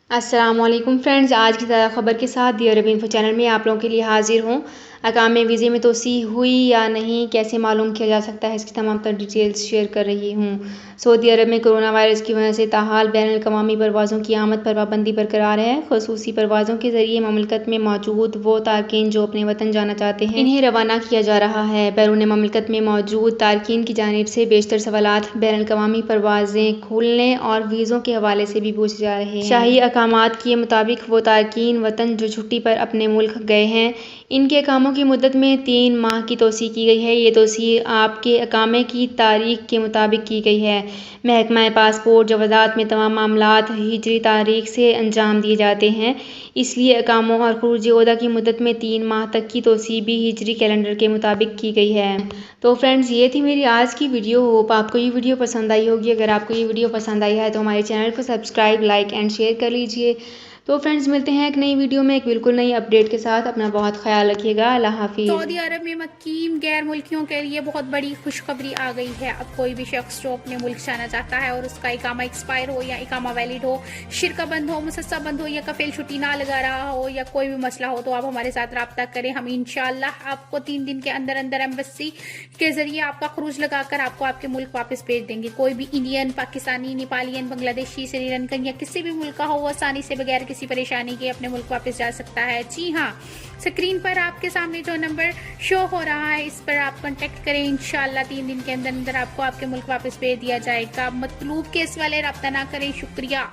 السلام علیکم فرینڈز، آج کی تازہ خبر کے ساتھ دی عرب انفو چینل میں آپ لوگوں کے لیے حاضر ہوں۔ اقامہ ویزے میں توسیع ہوئی یا نہیں، کیسے معلوم کیا جا سکتا ہے، اس کی تمام تر ڈیٹیلز شیئر کر رہی ہوں۔ سعودی عرب میں کورونا وائرس کی وجہ سے تاحال بین الاقوامی پروازوں کی آمد پر پابندی برقرار ہے۔ خصوصی پروازوں کے ذریعے مملکت میں موجود وہ تارکین جو اپنے وطن جانا چاہتے ہیں، انہیں روانہ کیا جا رہا ہے۔ بیرون مملکت میں موجود تارکین کی جانب سے بیشتر سوالات بین الاقوامی پروازیں کھولنے اور ویزوں کے حوالے سے بھی پوچھے جا رہے ہیں۔ شاہی احکامات کے مطابق وہ تارکین وطن جو چھٹی پر اپنے ملک گئے ہیں، ان کے اقاموں کی مدت میں 3 ماہ کی توسیع کی گئی ہے۔ یہ توسیع آپ کے اقامے کی تاریخ کے مطابق کی گئی ہے۔ محکمہ پاسپورٹ جوازات میں تمام معاملات ہجری تاریخ سے انجام دیے جاتے ہیں، اس لیے اقاموں اور خروج عہدہ کی مدت میں 3 ماہ تک کی توسیع بھی ہجری کیلنڈر کے مطابق کی گئی ہے۔ تو فرینڈز، یہ تھی میری آج کی ویڈیو۔ ہوپ آپ کو یہ ویڈیو پسند آئی ہوگی۔ اگر آپ کو یہ ویڈیو پسند آئی ہے تو ہمارے چینل کو سبسکرائب، لائک اینڈ شیئر کر لیجئے۔ تو فرینڈز، ملتے ہیں ایک نئی ویڈیو میں ایک بالکل نئی اپڈیٹ کے ساتھ۔ اپنا بہت خیال رکھیے گا۔ اللہ حافظ۔ سعودی عرب میں مقیم غیر ملکیوں کے لیے بہت بڑی خوشخبری آ گئی ہے۔ اب کوئی بھی شخص جو اپنے ملک جانا چاہتا ہے اور اس کا اقامہ ایکسپائر ہو یا اقامہ ویلڈ ہو، شرکہ بند ہو، مسسہ بند ہو یا کفیل چھٹی نہ لگا رہا ہو یا کوئی بھی مسئلہ ہو، تو آپ ہمارے ساتھ رابطہ کریں۔ ہم انشاءاللہ آپ کو 3 دن کے اندر اندر ایمبیسی کے ذریعے آپ کا خروج لگا کر آپ کو آپ کے ملک واپس بھیج دیں گے۔ کوئی بھی انڈین، پاکستانی، نیپالین، بنگلہ دیشی، سری لنکن یا کسی بھی ملک کا ہو، وہ آسانی سے بغیر کسی پریشانی کے اپنے ملک واپس جا سکتا ہے۔ جی ہاں، اسکرین پر آپ کے سامنے جو نمبر شو ہو رہا ہے، اس پر آپ کانٹیکٹ کریں۔ انشاءاللہ 3 دن کے اندر اندر آپ کو آپ کے ملک واپس بھیج دیا جائے گا۔ مطلوب کیس والے رابطہ نہ کریں۔ شکریہ۔